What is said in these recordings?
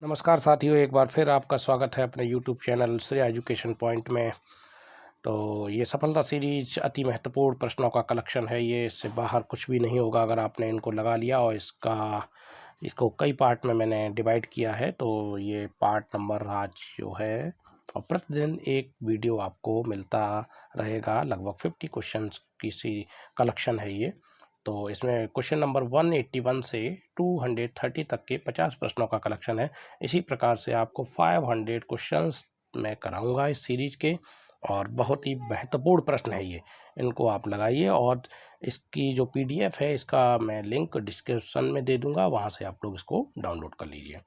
नमस्कार साथियों, एक बार फिर आपका स्वागत है अपने YouTube channel Shreya education point में। तो ये सफलता सीरीज अति महत्वपूर्ण प्रश्नों का कलेक्शन है। ये इससे बाहर कुछ भी नहीं होगा अगर आपने इनको लगा लिया। और इसको कई पार्ट में मैंने डिवाइड किया है। तो ये पार्ट नंबर आज जो है, और प्रतिदिन एक वीडियो आपको मिलता रहेगा। लगभग 50 क्वेश्चंस की सी कलेक्शन है ये। तो इसमें क्वेश्चन नंबर 181 से 230 तक के 50 प्रश्नों का कलेक्शन है। इसी प्रकार से आपको 500 क्वेश्चंस मैं कराऊंगा इस सीरीज के। और बहुत ही महत्वपूर्ण प्रश्न है ये, इनको आप लगाइए। और इसकी जो पीडीएफ है, इसका मैं लिंक डिस्क्रिप्शन में दे दूंगा, वहाँ से आप लोग इसको डाउनलोड कर लीजिए।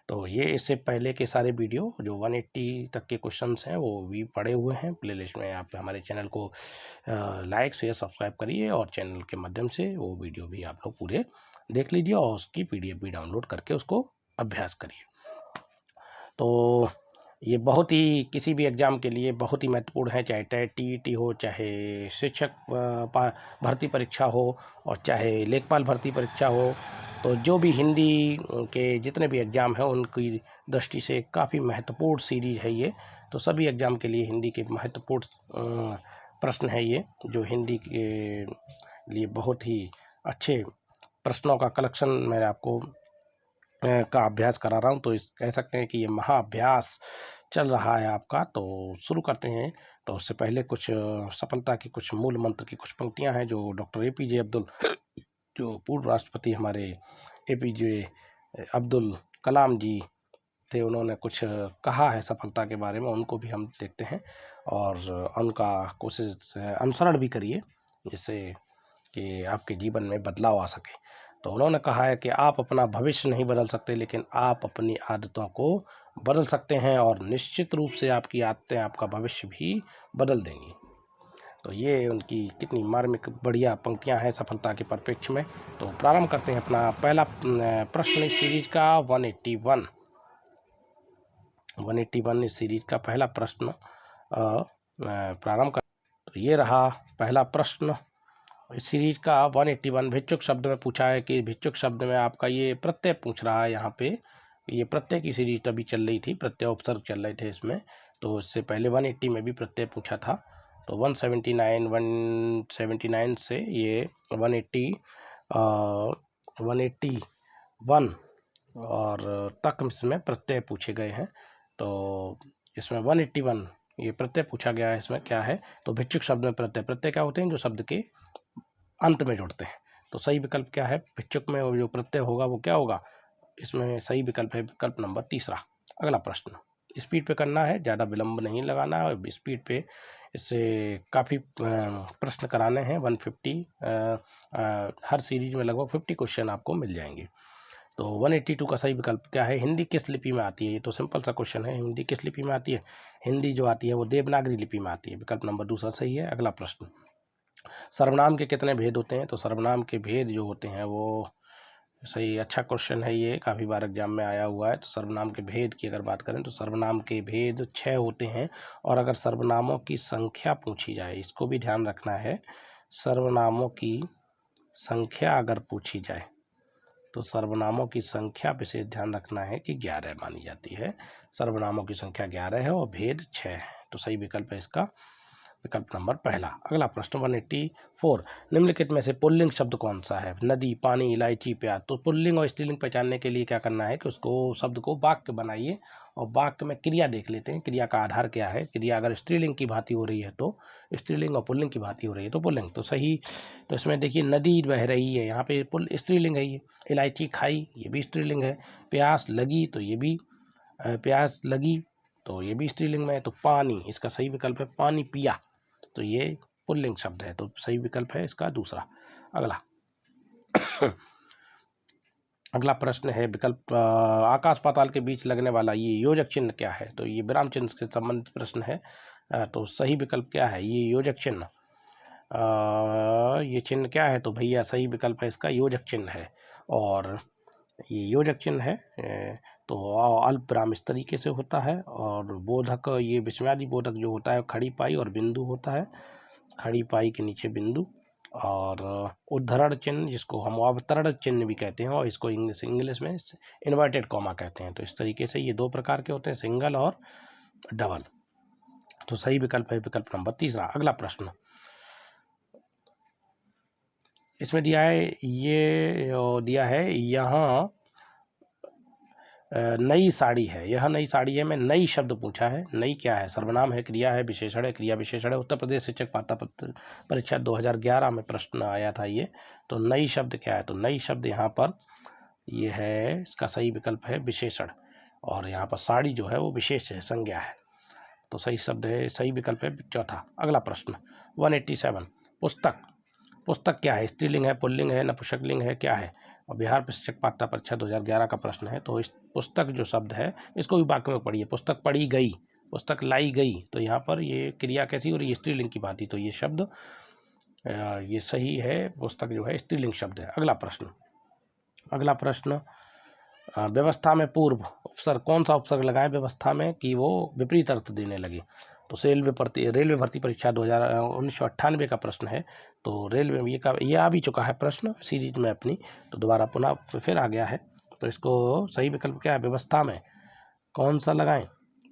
तो ये इससे पहले के सारे वीडियो जो 180 तक के क्वेश्चंस हैं वो भी पड़े हुए हैं प्लेलिस्ट में। आप हमारे चैनल को लाइक शेयर सब्सक्राइब करिए, और चैनल के माध्यम से वो वीडियो भी आप लोग पूरे देख लीजिए, और उसकी पीडीएफ भी डाउनलोड करके उसको अभ्यास करिए। तो ये बहुत ही किसी भी एग्ज़ाम के लिए बहुत ही महत्वपूर्ण है, चाहे टीईटी हो, चाहे शिक्षक भर्ती परीक्षा हो, और चाहे लेखपाल भर्ती परीक्षा हो। तो जो भी हिंदी के जितने भी एग्ज़ाम हैं उनकी दृष्टि से काफ़ी महत्वपूर्ण सीरीज है ये। तो सभी एग्ज़ाम के लिए हिंदी के महत्वपूर्ण प्रश्न है ये, जो हिंदी के लिए बहुत ही अच्छे प्रश्नों का कलेक्शन मैं आपको का अभ्यास करा रहा हूँ। तो इस कह सकते हैं कि ये महाअभ्यास चल रहा है आपका। तो शुरू करते हैं। तो उससे पहले कुछ सफलता की कुछ मूल मंत्र की कुछ पंक्तियां हैं जो डॉक्टर एपीजे अब्दुल, जो पूर्व राष्ट्रपति हमारे एपीजे अब्दुल कलाम जी थे, उन्होंने कुछ कहा है सफलता के बारे में, उनको भी हम देखते हैं और उनका कोशिश अनुसरण भी करिए, जिससे कि आपके जीवन में बदलाव आ सके। तो उन्होंने कहा है कि आप अपना भविष्य नहीं बदल सकते, लेकिन आप अपनी आदतों को बदल सकते हैं, और निश्चित रूप से आपकी आदतें आपका भविष्य भी बदल देंगी। तो ये उनकी कितनी मार्मिक बढ़िया पंक्तियां हैं सफलता के परिप्रेक्ष्य में। तो प्रारंभ करते हैं अपना पहला प्रश्न इस सीरीज का। 181 इस सीरीज का पहला प्रश्न प्रारंभ कर। तो ये रहा पहला प्रश्न इस सीरीज का 181। भिक्षुक शब्द में पूछा है कि भिक्षुक शब्द में आपका ये प्रत्यय पूछ रहा है यहाँ पे। ये प्रत्यय की सीरीज तभी चल रही थी, प्रत्यय उपसर्ग चल रहे थे इसमें। तो इससे पहले 180 में भी प्रत्यय पूछा था। तो 179 से ये 181 और तक इसमें प्रत्यय पूछे गए हैं। तो इसमें 181 ये प्रत्यय पूछा गया है। इसमें क्या है, तो भिक्षुक शब्द में प्रत्यय क्या होते हैं, जो शब्द के अंत में जुड़ते हैं। तो सही विकल्प क्या है, भिक्षुक में जो प्रत्यय होगा वो क्या होगा, इसमें सही विकल्प है विकल्प नंबर तीसरा। अगला प्रश्न स्पीड पे करना है, ज़्यादा विलंब नहीं लगाना है, और स्पीड पे इससे काफ़ी प्रश्न कराने हैं। 150 हर सीरीज में लगभग 50 क्वेश्चन आपको मिल जाएंगे। तो 182 का सही विकल्प क्या है, हिंदी किस लिपि में आती है। ये तो सिंपल सा क्वेश्चन है, हिंदी किस लिपि में आती है। हिंदी जो आती है वो देवनागरी लिपि में आती है, विकल्प नंबर दूसरा सही है। अगला प्रश्न सर्वनाम के कितने भेद होते हैं। तो सर्वनाम के भेद जो होते हैं वो सही, अच्छा क्वेश्चन है ये, काफ़ी बार एग्जाम में आया हुआ है। तो सर्वनाम के भेद की अगर बात करें तो सर्वनाम के भेद 6 होते हैं। और अगर सर्वनामों की संख्या पूछी जाए, इसको भी ध्यान रखना है, सर्वनामों की संख्या अगर पूछी जाए तो सर्वनामों की संख्या विशेष ध्यान रखना है कि 11 मानी जाती है। सर्वनामों की संख्या 11 है और भेद 6 है। तो सही विकल्प है इसका विकल्प नंबर पहला। अगला प्रश्न 184, निम्नलिखित में से पुल्लिंग शब्द कौन सा है। नदी, पानी, इलायची, प्याज। तो पुल्लिंग और स्त्रीलिंग पहचानने के लिए क्या करना है कि उसको शब्द को वाक्य बनाइए, और वाक्य में क्रिया देख लेते हैं, क्रिया का आधार क्या है। क्रिया अगर स्त्रीलिंग की भांति हो रही है तो स्त्रीलिंग, और पुल्लिंग की भांति हो रही है तो पुल्लिंग। तो सही, तो इसमें देखिए नदी बह रही है, यहाँ पे पुल स्त्रीलिंग है ये। इलायची खाई, ये भी स्त्रीलिंग है। प्यास लगी, तो ये भी प्यास लगी, तो ये भी स्त्रीलिंग में है। तो पानी, इसका सही विकल्प है पानी पिया, तो ये पुल्लिंग शब्द है, तो सही विकल्प है इसका दूसरा। अगला अगला प्रश्न है विकल्प आकाश पाताल के बीच लगने वाला ये योजक चिन्ह क्या है। तो ये विराम चिन्ह से संबंधित प्रश्न है। तो सही विकल्प क्या है, ये योजक चिन्ह, ये चिन्ह क्या है, तो भैया सही विकल्प है इसका योजक चिन्ह है। और ये योजक चिन्ह है, तो अल्प विराम इस तरीके से होता है। और बोधक, ये विस्मयादि बोधक जो होता है खड़ी पाई और बिंदु होता है, खड़ी पाई के नीचे बिंदु, और उद्धरण चिन्ह जिसको हम अवतरण चिन्ह भी कहते हैं, और इसको इंग्लिश में इन्वर्टेड कॉमा कहते हैं। तो इस तरीके से ये दो प्रकार के होते हैं, सिंगल और डबल। तो सही विकल्प है विकल्प नंबर तीसरा। अगला प्रश्न इसमें दिया है, ये दिया है यहाँ नई साड़ी है, यह नई साड़ी है में नई शब्द पूछा है। नई क्या है? सर्वनाम है, क्रिया है, विशेषण है, क्रिया विशेषण है। उत्तर प्रदेश शिक्षक पात्रता परीक्षा 2011 में प्रश्न आया था ये। तो नई शब्द क्या है? तो नई शब्द यहाँ पर ये है, इसका सही विकल्प है विशेषण, और यहाँ पर साड़ी जो है वो विशेष है, संज्ञा है। तो सही शब्द है, सही विकल्प है चौथा। अगला प्रश्न 187, पुस्तक। पुस्तक क्या है? स्त्रीलिंग है, पुल्लिंग है, नपुंसकलिंग है, क्या है? और बिहार शिक्षक पात्रता परीक्षा 2011 का प्रश्न है। तो इस पुस्तक जो शब्द है इसको भी वाक्य में पढ़िए। पुस्तक पढ़ी गई, पुस्तक लाई गई, तो यहाँ पर ये क्रिया कैसी हो रही है? स्त्रीलिंग की बात ही। तो ये शब्द ये सही है, पुस्तक जो है स्त्रीलिंग शब्द है। अगला प्रश्न व्यवस्था में पूर्व उपसर्ग, कौन सा उपसर्ग लगाएं व्यवस्था में कि वो विपरीत अर्थ देने लगे? तो रेलवे भर्ती परीक्षा 1998 का प्रश्न है। तो रेलवे में ये आ भी चुका है प्रश्न सीरीज में अपनी, तो दोबारा पुनः फिर आ गया है। तो इसको सही विकल्प क्या है? व्यवस्था में कौन सा लगाएं?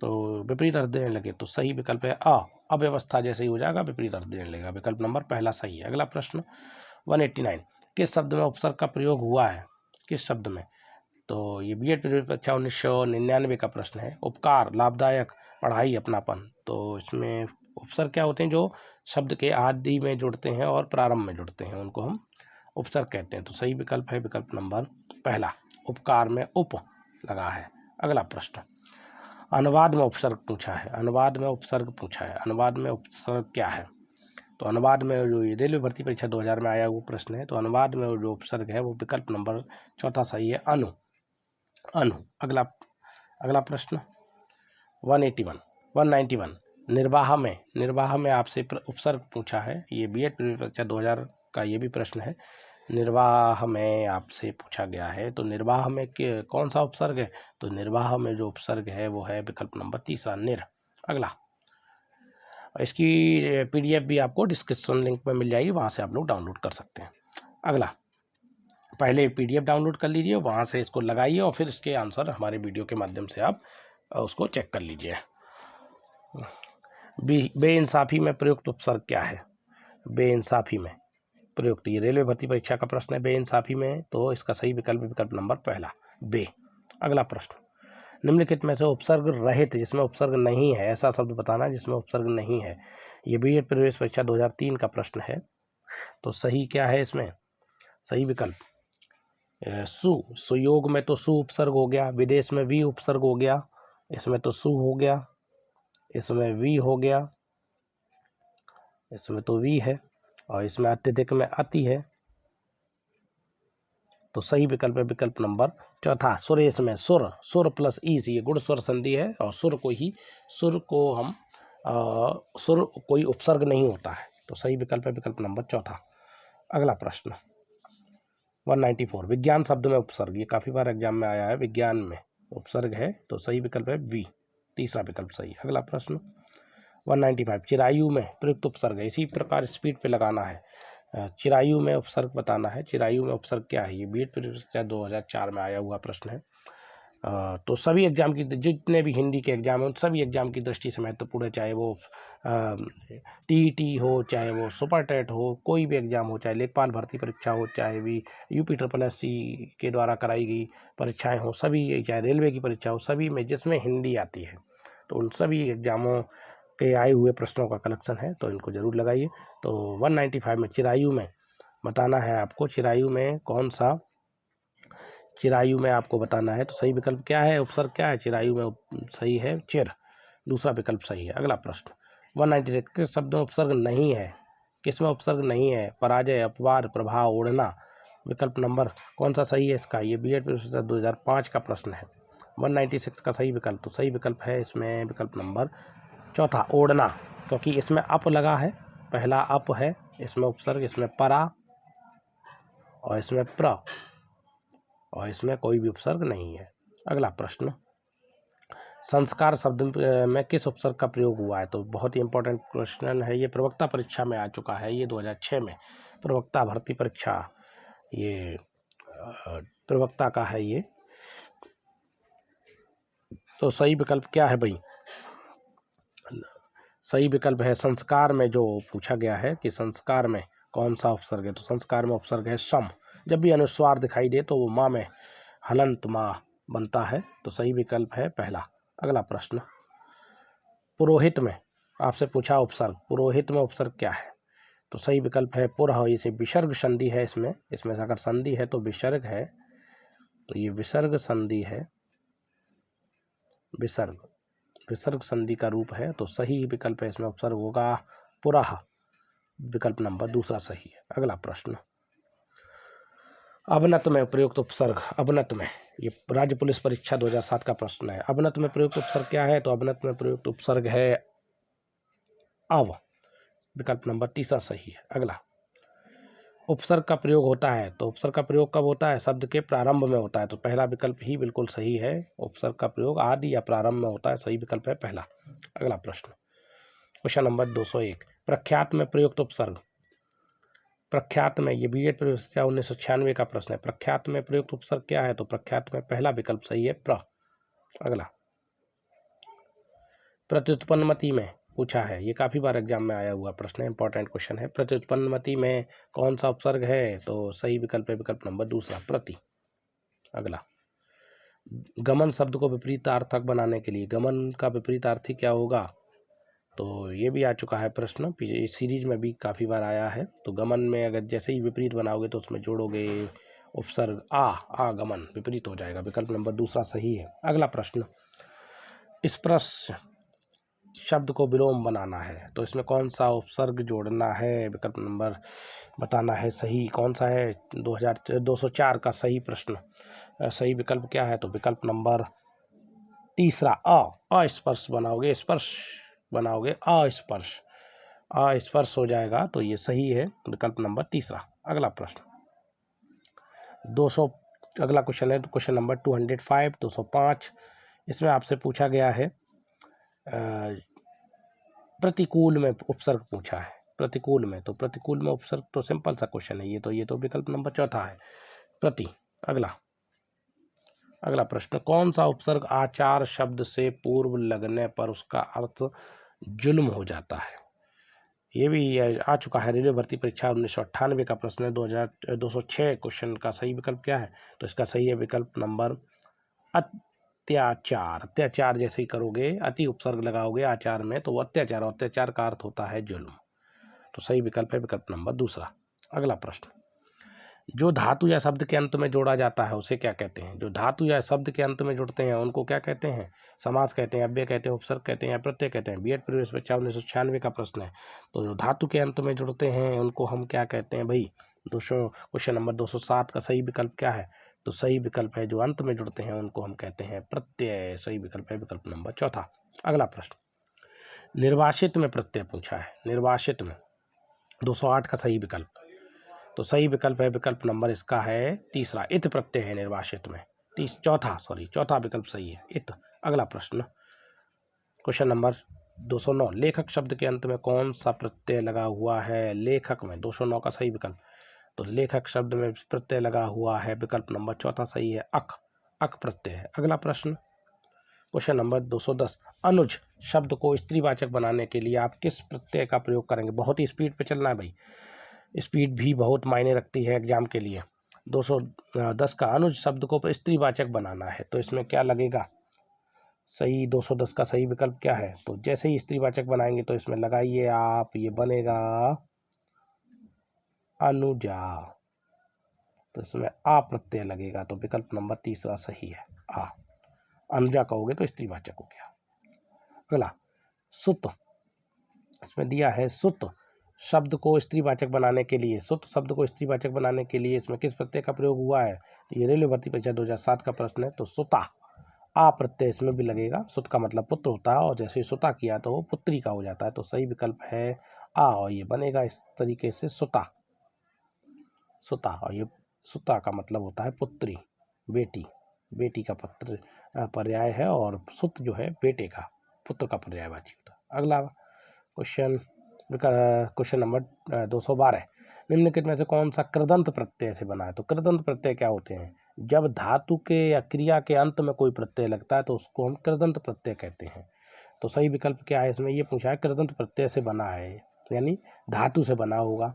तो विपरीत अर्थ देने लगे। तो सही विकल्प है अव्यवस्था जैसे ही हो जाएगा, विपरीत अर्थ देने लगेगा। विकल्प नंबर पहला सही है। अगला प्रश्न 189, किस शब्द में उपसर्ग का प्रयोग हुआ है? किस शब्द में? तो ये बीएड परीक्षा 1999 का प्रश्न है। उपकार, लाभदायक, पढ़ाई, अपनापन। तो इसमें उपसर्ग क्या होते हैं? जो शब्द के आदि में जुड़ते हैं और प्रारंभ में जुड़ते हैं, उनको हम उपसर्ग कहते हैं। तो सही विकल्प है विकल्प नंबर पहला, उपकार में उप लगा है। अगला प्रश्न अनुवाद में उपसर्ग पूछा है। अनुवाद में उपसर्ग पूछा है, अनुवाद में उपसर्ग क्या है? तो अनुवाद में जो रेलवे भर्ती परीक्षा 2000 में आया वो प्रश्न है। तो अनुवाद में जो उपसर्ग है वो विकल्प नंबर चौथा सही है, अनु। अगला प्रश्न 191 निर्वाह में आपसे उपसर्ग पूछा है। ये बीएड परीक्षा 2000 का ये भी प्रश्न है। निर्वाह में आपसे पूछा गया है। तो निर्वाह में कौन सा उपसर्ग है? तो निर्वाह में जो उपसर्ग है वो है विकल्प नंबर तीसरा, निर। अगला, इसकी पीडीएफ भी आपको डिस्क्रिप्शन लिंक में मिल जाएगी, वहाँ से आप लोग डाउनलोड कर सकते हैं। अगला, पहले पीडीएफ डाउनलोड कर लीजिए, वहाँ से इसको लगाइए और फिर इसके आंसर हमारे वीडियो के माध्यम से आप उसको चेक कर लीजिए। बेइंसाफी में प्रयुक्त उपसर्ग क्या है? बेइंसाफी में प्रयुक्त, ये रेलवे भर्ती परीक्षा का प्रश्न है। बेइंसाफी में, तो इसका सही विकल्प नंबर पहला, बे। अगला प्रश्न निम्नलिखित में से उपसर्ग रहित, जिसमें उपसर्ग नहीं है, ऐसा शब्द बताना जिसमें उपसर्ग नहीं है। ये बीएड प्रवेश परीक्षा 2003 का प्रश्न है। तो सही क्या है इसमें? सही विकल्प सुयोग में तो सु उपसर्ग हो गया, विदेश में वी उपसर्ग हो गया, इसमें तो सु हो गया, इसमें वी हो गया, इसमें तो वी है, और इसमें अत्यधिक में अति है। तो सही विकल्प है विकल्प नंबर चौथा, सुरेश में सुर प्लस ई, ये गुण स्वर संधि है, और सुर को हम सुर कोई उपसर्ग नहीं होता है। तो सही विकल्प है विकल्प नंबर चौथा। अगला प्रश्न 194, विज्ञान शब्द में उपसर्ग, ये काफ़ी बार एग्जाम में आया है। विज्ञान में उपसर्ग है, तो सही विकल्प है वी, तीसरा विकल्प सही। अगला प्रश्न 195, चिरायु में प्रयुक्त उपसर्ग है। इसी प्रकार स्पीड पे लगाना है। चिरायु में उपसर्ग बताना है। चिरायु में उपसर्ग क्या है? ये बीएड परीक्षा 2004 में आया हुआ प्रश्न है। तो सभी एग्जाम की, जितने भी हिंदी के एग्जाम हैं उन सभी एग्जाम की दृष्टि से महत्वपूर्ण है, चाहे वो टीईटी हो, चाहे वो सुपर टेट हो, कोई भी एग्जाम हो, चाहे लेखपाल भर्ती परीक्षा हो, चाहे भी UPSSC के द्वारा कराई गई परीक्षाएं हो, सभी, चाहे रेलवे की परीक्षा हो, सभी में जिसमें हिंदी आती है, तो उन सभी एग्जामों के आए हुए प्रश्नों का कलेक्शन है, तो इनको जरूर लगाइए। तो 195 में चिरायु में बताना है आपको, चिरायु में कौन सा, चिरायु में आपको बताना है। तो सही विकल्प क्या है? उपसर्ग क्या है चिरायु में? सही है चिर, दूसरा विकल्प सही है। अगला प्रश्न 196, किस शब्द में उपसर्ग नहीं है? किस में उपसर्ग नहीं है? पराजय, अपवाद, प्रभाव, ओढ़ना। विकल्प नंबर कौन सा सही है इसका? ये बीएड 2005 का प्रश्न है। 196 का सही विकल्प, तो सही विकल्प है इसमें विकल्प नंबर चौथा, ओढ़ना, क्योंकि इसमें अप लगा है, पहला अप है इसमें उपसर्ग, इसमें परा और इसमें प्र, और इसमें कोई भी उपसर्ग नहीं है। अगला प्रश्न, संस्कार शब्द में किस उपसर्ग का प्रयोग हुआ है? तो बहुत ही इंपॉर्टेंट क्वेश्चन है ये, प्रवक्ता परीक्षा में आ चुका है ये 2006 में। प्रवक्ता भर्ती परीक्षा, ये प्रवक्ता का है ये। तो सही विकल्प क्या है भाई? सही विकल्प है संस्कार में, जो पूछा गया है कि संस्कार में कौन सा उपसर्ग है, तो संस्कार में उपसर्ग है सम। जब भी अनुस्वार दिखाई दे तो वो माँ में हलंत माँ बनता है, तो सही विकल्प है पहला। अगला प्रश्न, पुरोहित में आपसे पूछा उपसर्ग, पुरोहित में उपसर्ग क्या है? तो सही विकल्प है पुरः। इसे विसर्ग संधि है, इसमें से अगर संधि है तो विसर्ग है, तो ये विसर्ग संधि है, विसर्ग संधि का रूप है, तो सही विकल्प है इसमें उपसर्ग होगा पुरः। विकल्प नंबर दूसरा सही है। अगला प्रश्न, अवनत में प्रयुक्त उपसर्ग, अवनत में, ये राज्य पुलिस परीक्षा 2007 का प्रश्न है। अवनत में प्रयुक्त उपसर्ग क्या है? तो अवनत में प्रयुक्त उपसर्ग है अव। विकल्प नंबर तीसरा सही है। अगला, उपसर्ग का प्रयोग होता है, तो उपसर्ग का प्रयोग कब होता है? शब्द के प्रारंभ में होता है, तो पहला विकल्प ही बिल्कुल सही है। उपसर्ग का प्रयोग आदि या प्रारंभ में होता है, सही विकल्प है पहला। अगला प्रश्न, क्वेश्चन नंबर 201, प्रख्यात में प्रयुक्त उपसर्ग। प्रख्यात में, ये बीएड परीक्षा 1996 का प्रश्न है। प्रख्यात में प्रयुक्त उपसर्ग क्या है? तो प्रख्यात में पहला विकल्प सही है प्र। अगला, प्रत्युत्पन्नमति में पूछा है, ये काफ़ी बार एग्जाम में आया हुआ प्रश्न है, इंपॉर्टेंट क्वेश्चन है। प्रत्युत्पन्नमति में कौन सा उपसर्ग है? तो सही विकल्प है विकल्प नंबर दूसरा प्रति। अगला, गमन शब्द को विपरीतार्थक बनाने के लिए, गमन का विपरीतार्थी क्या होगा? तो ये भी आ चुका है प्रश्न, इस सीरीज में भी काफ़ी बार आया है। तो गमन में अगर जैसे ही विपरीत बनाओगे तो उसमें जोड़ोगे उपसर्ग आगमन, विपरीत हो जाएगा। विकल्प नंबर दूसरा सही है। अगला प्रश्न, स्पर्श शब्द को विलोम बनाना है, तो इसमें कौन सा उपसर्ग जोड़ना है? विकल्प नंबर बताना है सही कौन सा है। 204 का सही प्रश्न, सही विकल्प क्या है? तो विकल्प नंबर तीसरा अस्पर्श बनाओगे, स्पर्श बनाओगे अस्पर्श, अस्पर्श हो जाएगा, तो ये सही है विकल्प नंबर तीसरा। अगला प्रश्न 200, अगला क्वेश्चन है क्वेश्चन नंबर 205, 205। इसमें आपसे पूछा गया है प्रतिकूल में उपसर्ग पूछा है। प्रतिकूल में, तो प्रतिकूल में उपसर्ग तो सिंपल सा क्वेश्चन है ये तो विकल्प नंबर चौथा है प्रति। अगला प्रश्न, कौन सा उपसर्ग आचार शब्द से पूर्व लगने पर उसका अर्थ जुल्म हो जाता है? ये भी आ चुका है, रेलवे भर्ती परीक्षा 1998 का प्रश्न है। 206 क्वेश्चन का सही विकल्प क्या है? तो इसका सही है विकल्प नंबर अत्याचार। अत्याचार जैसे ही करोगे, अति उपसर्ग लगाओगे आचार में, तो वो अत्याचार, अत्याचार का अर्थ होता है जुल्म, तो सही विकल्प है विकल्प नंबर दूसरा। अगला प्रश्न, जो धातु या शब्द के अंत में जोड़ा जाता है उसे क्या कहते हैं? जो धातु या शब्द के अंत में जुड़ते हैं उनको क्या कहते हैं? समास कहते हैं, अव्यय कहते हैं, उपसर्ग कहते हैं या प्रत्यय कहते हैं। बीएड प्रवेश परीक्षा 1996 का प्रश्न है। तो जो धातु के अंत में जुड़ते हैं उनको हम क्या कहते हैं भाई? क्वेश्चन नंबर 207 का सही विकल्प क्या है? तो सही विकल्प है जो अंत में जुड़ते हैं उनको हम कहते हैं प्रत्यय, सही विकल्प है विकल्प नंबर चौथा। अगला प्रश्न, निर्वासित में प्रत्यय पूछा है। निर्वासित में 208 का सही विकल्प, तो सही विकल्प है विकल्प नंबर इसका है तीसरा, इत प्रत्यय है निर्वासित में। चौथा विकल्प सही है इत। अगला प्रश्न, क्वेश्चन नंबर 209, लेखक शब्द के अंत में कौन सा प्रत्यय लगा हुआ है? लेखक में 209 का सही विकल्प, तो लेखक शब्द में प्रत्यय लगा हुआ है, विकल्प नंबर चौथा सही है अक प्रत्यय है। अगला प्रश्न, क्वेश्चन नंबर 210, अनुज शब्द को स्त्रीवाचक बनाने के लिए आप किस प्रत्यय का प्रयोग करेंगे? बहुत ही स्पीड पे चलना है भाई, स्पीड भी बहुत मायने रखती है एग्जाम के लिए। 210 का अनुज शब्द को स्त्रीवाचक बनाना है, तो इसमें क्या लगेगा? सही 210 का सही विकल्प क्या है? तो जैसे ही स्त्रीवाचक बनाएंगे तो इसमें लगाइए आप, ये बनेगा अनुजा, तो इसमें आ प्रत्यय लगेगा, तो विकल्प नंबर तीसरा सही है आ। अनुजा कहोगे तो स्त्रीवाचक हो गया। अगला, सुत, इसमें दिया है सुत शब्द को स्त्रीवाचक बनाने के लिए, सुत शब्द को स्त्रीवाचक बनाने के लिए इसमें किस प्रत्यय का प्रयोग हुआ है? तो ये रेलवे भर्ती परीक्षा 2007 का प्रश्न है। तो सुता, आ प्रत्यय इसमें भी लगेगा। सुत का मतलब पुत्र होता है, और जैसे ही सुता किया तो वो पुत्री का हो जाता है, तो सही विकल्प है आ, और ये बनेगा इस तरीके से सुता। और ये सुता का मतलब होता है पुत्री, बेटी का पुत्र पर्याय है, और सुत जो है बेटे का, पुत्र का पर्यायवाची होता है। अगला क्वेश्चन नंबर 212, निम्नलिखित में से कौन सा कृदंत प्रत्यय से बना है? तो कृदंत प्रत्यय क्या होते हैं? जब धातु के या क्रिया के अंत में कोई प्रत्यय लगता है तो उसको हम कृदंत प्रत्यय कहते हैं। तो सही विकल्प क्या है इसमें? ये पूछा है कृदंत प्रत्यय से बना है, यानी धातु से बना होगा।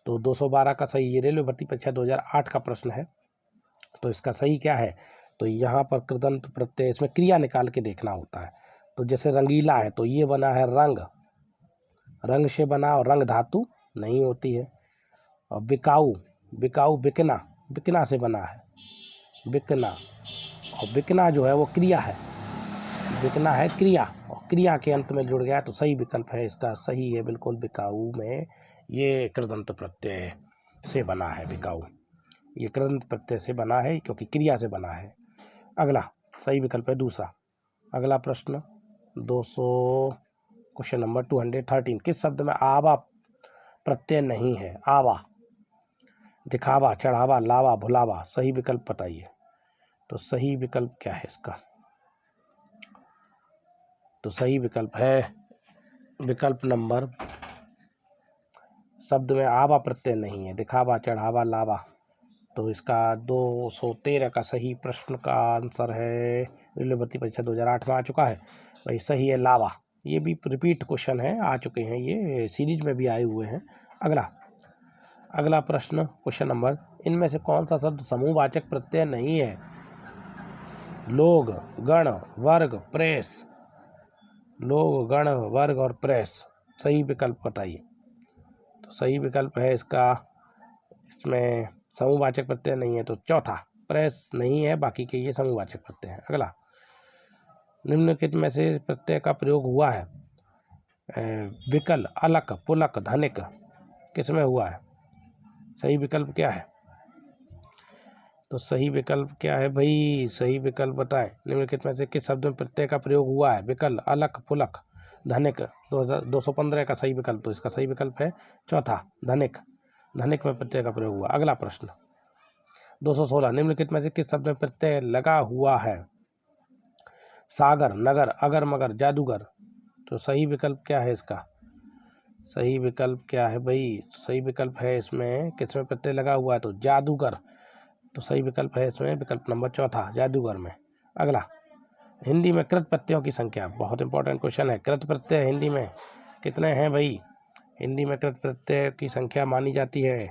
तो 212 का सही, ये रेलवे भर्ती परीक्षा 2008 का प्रश्न है। तो इसका सही क्या है? तो यहाँ पर कृदंत प्रत्यय, इसमें क्रिया निकाल के देखना होता है। तो जैसे रंगीला है तो ये बना है रंग, रंग से बना, और रंग धातु नहीं होती है। और बिकाऊ, बिकाऊ बिकना, बिकना से बना है, बिकना, और बिकना जो है वो क्रिया है, बिकना है क्रिया, और क्रिया के अंत में जुड़ गया। तो सही विकल्प है इसका, सही है बिल्कुल, बिकाऊ में ये कृदंत प्रत्यय से बना है। बिकाऊ ये कृदंत प्रत्यय से बना है क्योंकि क्रिया से बना है। अगला सही विकल्प है दूसरा। अगला प्रश्न 200, क्वेश्चन नंबर 213, किस शब्द में आवा प्रत्यय नहीं है? आवा, दिखावा, चढ़ावा, लावा, भुलावा। सही विकल्प बताइए। तो सही विकल्प क्या है इसका? तो सही विकल्प है विकल्प नंबर, शब्द में आवा प्रत्यय नहीं है, दिखावा, चढ़ावा, लावा। तो इसका 213 का सही प्रश्न का आंसर है, रेलवे भर्ती परीक्षा 2008 में आ चुका है भाई, सही है लावा। ये भी रिपीट क्वेश्चन है, आ चुके हैं, ये सीरीज में भी आए हुए हैं। अगला प्रश्न क्वेश्चन नंबर, इनमें से कौन सा शब्द समूहवाचक प्रत्यय नहीं है? लोग, गण, वर्ग, प्रेस। लोग, गण, वर्ग और प्रेस। सही विकल्प बताइए। तो सही विकल्प है इसका, इसमें समूहवाचक प्रत्यय नहीं है, तो चौथा, प्रेस नहीं है, बाकी के ये समूहवाचक प्रत्यय हैं। अगला, निम्नलिखित में से प्रत्यय का प्रयोग हुआ है? विकल, अलक, पुलक, धनिक, किसमें हुआ है? सही विकल्प क्या है? तो सही विकल्प क्या है भाई? सही विकल्प बताएं। निम्नलिखित में से किस शब्द में प्रत्यय का प्रयोग हुआ है? विकल, अलक, पुलक, धनिक। 215 का सही विकल्प, तो इसका सही विकल्प है चौथा, धनिक। धनिक में प्रत्यय का प्रयोग हुआ। अगला प्रश्न 216, निम्नलिखित में से किस शब्द में प्रत्यय लगा हुआ है? सागर, नगर, अगर, मगर, जादूगर। तो सही विकल्प क्या है इसका? सही विकल्प क्या है भाई? सही विकल्प है इसमें, किसमें प्रत्यय लगा हुआ है? तो जादूगर। तो सही विकल्प है इसमें विकल्प नंबर चौथा, जादूगर में। अगला, हिंदी में कृत प्रत्ययों की संख्या, बहुत इंपॉर्टेंट क्वेश्चन है। कृत प्रत्यय हिंदी में कितने हैं भाई? हिंदी में कृत प्रत्यय की संख्या मानी जाती है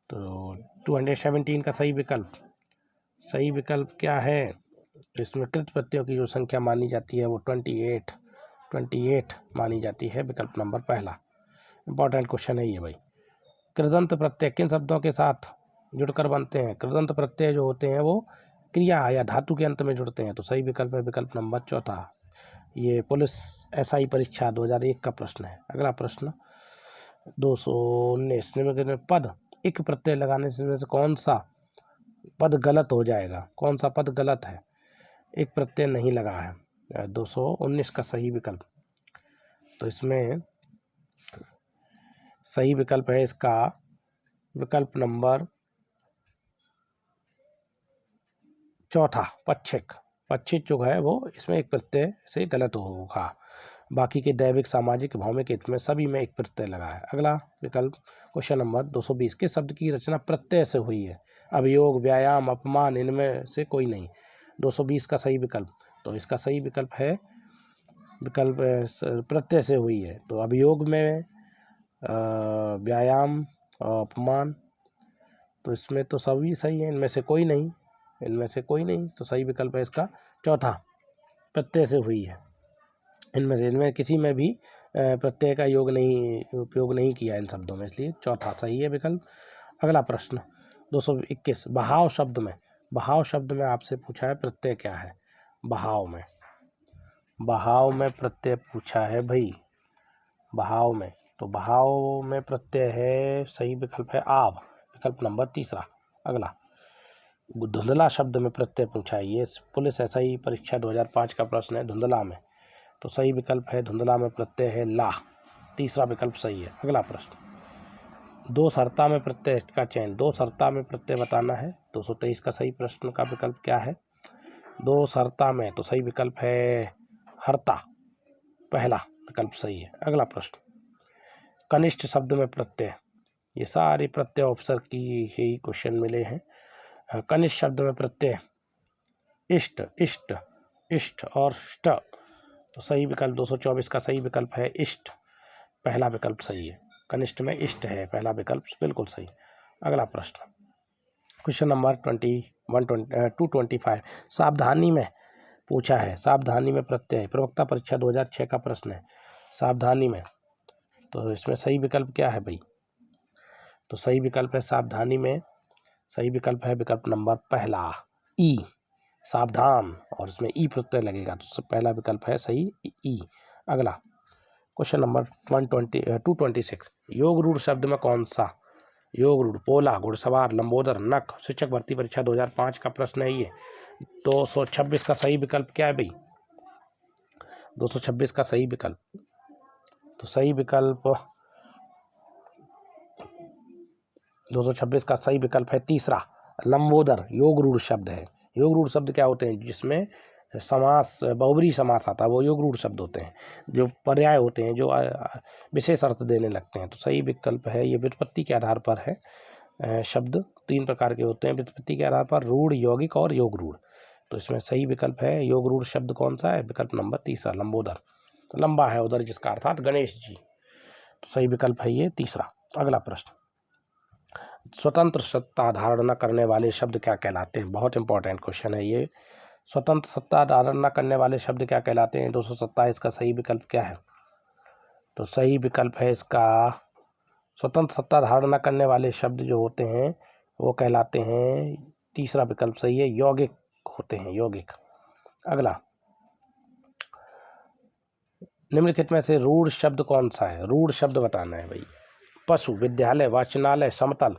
तो 217 का सही विकल्प। सही विकल्प क्या है? तो इसमें कृत प्रत्ययों की जो संख्या मानी जाती है वो 28 मानी जाती है, विकल्प नंबर पहला। इंपॉर्टेंट क्वेश्चन है ये भाई। कृदंत प्रत्यय किन शब्दों के साथ जुड़कर बनते हैं? कृदंत प्रत्यय जो होते हैं वो क्रिया या धातु के अंत में जुड़ते हैं। तो सही विकल्प है विकल्प नंबर चौथा। ये पुलिस एसआई परीक्षा 2001 का प्रश्न है। अगला प्रश्न 219, निम्नलिखित में पद इक प्रत्यय लगाने से कौन सा पद गलत हो जाएगा? कौन सा पद गलत है? एक प्रत्यय नहीं लगा है। 219 का सही विकल्प, तो इसमें सही विकल्प है इसका विकल्प नंबर चौथा, पच्छिक। पच्छिक जो है वो इसमें एक प्रत्यय से गलत होगा, बाकी के दैविक, सामाजिक, भौमिक, हित में सभी में एक प्रत्यय लगा है। अगला विकल्प क्वेश्चन नंबर 220, किस शब्द की रचना प्रत्यय से हुई है? अभियोग, व्यायाम, अपमान, इनमें से कोई नहीं। 220 का सही विकल्प, तो इसका सही विकल्प है विकल्प प्रत्यय से हुई है। तो अभियोग में व्यायाम और अपमान, तो इसमें तो सभी सही है, इनमें से कोई नहीं, इनमें से कोई नहीं। तो सही विकल्प है इसका चौथा, प्रत्यय से हुई है। इनमें किसी में भी प्रत्यय का उपयोग नहीं किया इन शब्दों में, इसलिए चौथा सही है विकल्प। अगला प्रश्न 221, बहाव शब्द में आपसे पूछा है प्रत्यय क्या है? बहाव में प्रत्यय पूछा है भाई। बहाव में, तो बहाव में प्रत्यय है, सही विकल्प है आव, विकल्प नंबर तीसरा। अगला, धुंधला शब्द में प्रत्यय पूछा है, ये पुलिस एसआई परीक्षा 2005 का प्रश्न है, धुंधला में। तो सही विकल्प है धुंधला में प्रत्यय है ला, तीसरा विकल्प सही है। अगला प्रश्न, दो सरता में प्रत्यय का चयन, दो सरता में प्रत्यय बताना है। 223 का सही प्रश्न का विकल्प क्या है? दो सरता में, तो सही विकल्प है हरता, पहला विकल्प सही है। अगला प्रश्न, कनिष्ठ शब्द में प्रत्यय, ये सारे प्रत्यय ऑप्शन की ही क्वेश्चन मिले हैं। कनिष्ठ शब्द में प्रत्यय इष्ट, इष्ट, इष्ट और ष्ट, तो सही विकल्प 224 का सही विकल्प है इष्ट, पहला विकल्प सही है। कनिष्ठ में इष्ट है, पहला विकल्प बिल्कुल सही। अगला प्रश्न क्वेश्चन नंबर 225 सावधानी में पूछा है। सावधानी में प्रत्यय प्रवक्ता परीक्षा 2006 का प्रश्न है। सावधानी में, तो इसमें सही विकल्प क्या है भाई? तो सही विकल्प है सावधानी में, सही विकल्प है विकल्प नंबर पहला ई, सावधान, और इसमें ई प्रत्यय लगेगा, तो पहला विकल्प है सही ई। अगला क्वेश्चन नंबर 226 योग रूढ़ शब्द में कौन सा? योग रूढ़ पोला, घुड़सवार, लंबोदर, नख। शिक्षक भर्ती परीक्षा 2005 का प्रश्न है ये। 226 का सही विकल्प क्या है भाई? 226 का सही विकल्प, तो सही विकल्प 226 का सही विकल्प है तीसरा लंबोदर। योग रूढ़ शब्द है। योग रूढ़ शब्द क्या होते हैं? जिसमें समास, बहुब्री समास आता है, वो योग रूढ़ शब्द होते हैं। जो पर्याय होते हैं, जो विशेष अर्थ देने लगते हैं, तो सही विकल्प है ये व्युत्पत्ति के आधार पर है। शब्द 3 प्रकार के होते हैं व्युत्पत्ति के आधार पर, रूढ़, यौगिक और योग रूढ़। तो इसमें सही विकल्प है योग रूढ़ शब्द कौन सा है? विकल्प नंबर तीसरा लंबोदर। तो लंबा है उधर जिसका अर्थात गणेश जी, तो सही विकल्प है ये तीसरा। अगला प्रश्न स्वतंत्र सत्ता धारण न करने वाले शब्द क्या कहलाते हैं? बहुत इंपॉर्टेंट क्वेश्चन है ये। स्वतंत्र सत्ता धारण न करने वाले शब्द क्या कहलाते हैं? 227 का सही विकल्प क्या है? तो सही विकल्प है इसका स्वतंत्र सत्ता धारण न करने वाले शब्द जो होते हैं वो कहलाते हैं, तीसरा विकल्प सही है, यौगिक होते हैं, यौगिक। अगला निम्नलिखित में से रूढ़ शब्द कौन सा है? रूढ़ शब्द बताना है भाई। पशु, विद्यालय, वाचनालय, समतल।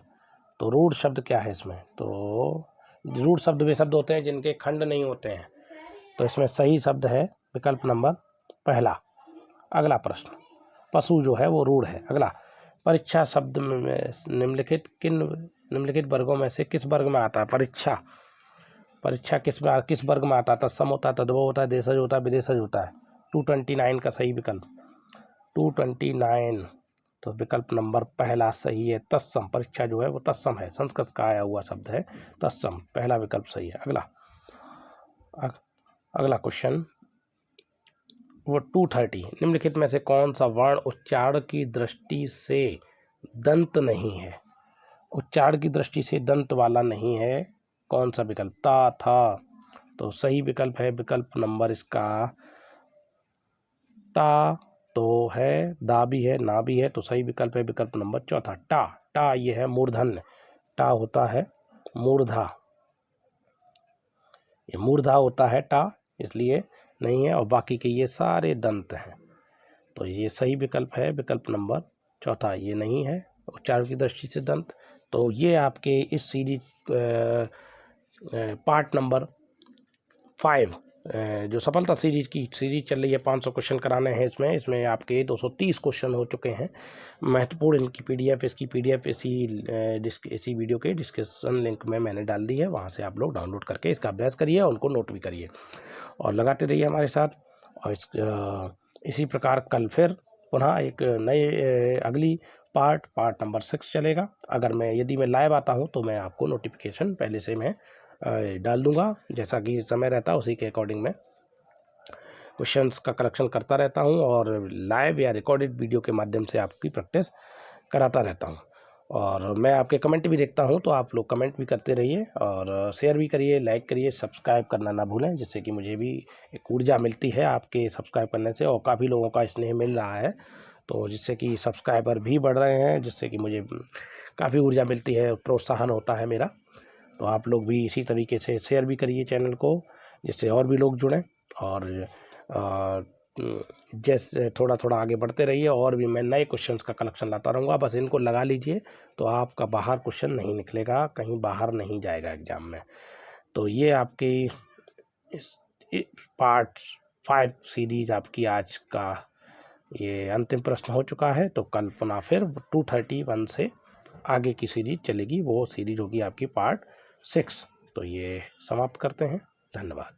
तो रूढ़ शब्द क्या है इसमें? तो रूढ़ शब्द वे शब्द होते हैं जिनके खंड नहीं होते हैं, तो इसमें सही शब्द है विकल्प नंबर पहला। अगला प्रश्न पशु जो है वो रूढ़ है। अगला परीक्षा शब्द में निम्नलिखित वर्गों में से किस वर्ग में आता है? परीक्षा, परीक्षा किस वर्ग में आता है? तत्सम होता है, तद्भव होता है, देशज होता है, विदेशज होता है। 229 का सही विकल्प 229, तो विकल्प नंबर पहला सही है तत्सम। परीक्षा जो है वो तत्सम है, संस्कृत का आया हुआ शब्द है तत्सम, पहला विकल्प सही है। अगला क्वेश्चन वो 230 निम्नलिखित में से कौन सा वर्ण उच्चारण की दृष्टि से दंत नहीं है? उच्चारण की दृष्टि से दंत वाला नहीं है, कौन सा विकल्प? ता, था। तो सही विकल्प है विकल्प नंबर इसका ता, तो है, दा भी है, ना भी है, तो सही विकल्प है विकल्प नंबर चौथा टा। टा ये है मूर्धन्य, टा होता है मूर्धा, ये मूर्धा होता है टा, इसलिए नहीं है, और बाकी के ये सारे दंत हैं, तो ये सही विकल्प है विकल्प नंबर चौथा, ये नहीं है उच्चारण की दृष्टि से दंत। तो ये आपके इस सीरीज पार्ट नंबर 5 जो सफलता सीरीज की सीरीज चल रही है, 500 क्वेश्चन कराने हैं इसमें आपके 230 क्वेश्चन हो चुके हैं। महत्वपूर्ण इनकी पीडीएफ, इसकी पीडीएफ इसी वीडियो के डिस्क्रिप्शन लिंक में मैंने डाल दी है, वहाँ से आप लोग डाउनलोड करके इसका अभ्यास करिए और उनको नोट भी करिए और लगाते रहिए हमारे साथ। और इसी प्रकार कल फिर पुनः एक नए अगली पार्ट नंबर 6 चलेगा। यदि मैं लाइव आता हूँ तो मैं आपको नोटिफिकेशन पहले से मैं डाल दूंगा, जैसा कि समय रहता है उसी के अकॉर्डिंग मैं क्वेश्चंस का कलेक्शन करता रहता हूं और लाइव या रिकॉर्डेड वीडियो के माध्यम से आपकी प्रैक्टिस कराता रहता हूं। और मैं आपके कमेंट भी देखता हूं, तो आप लोग कमेंट भी करते रहिए और शेयर भी करिए, लाइक करिए, सब्सक्राइब करना ना भूलें, जिससे कि मुझे भी एक ऊर्जा मिलती है आपके सब्सक्राइब करने से, और काफ़ी लोगों का स्नेह मिल रहा है, तो जिससे कि सब्सक्राइबर भी बढ़ रहे हैं, जिससे कि मुझे काफ़ी ऊर्जा मिलती है, प्रोत्साहन होता है मेरा। तो आप लोग भी इसी तरीके से शेयर भी करिए चैनल को, जिससे और भी लोग जुड़ें, और जैसे थोड़ा थोड़ा आगे बढ़ते रहिए, और भी मैं नए क्वेश्चंस का कलेक्शन लाता रहूँगा। बस इनको लगा लीजिए तो आपका बाहर क्वेश्चन नहीं निकलेगा, कहीं बाहर नहीं जाएगा एग्जाम में। तो ये आपकी इस पार्ट 5 सीरीज आपकी आज का ये अंतिम प्रश्न हो चुका है। तो कल पुनः फिर 231 से आगे की सीरीज चलेगी, वो सीरीज होगी आपकी पार्ट 6। तो ये समाप्त करते हैं, धन्यवाद।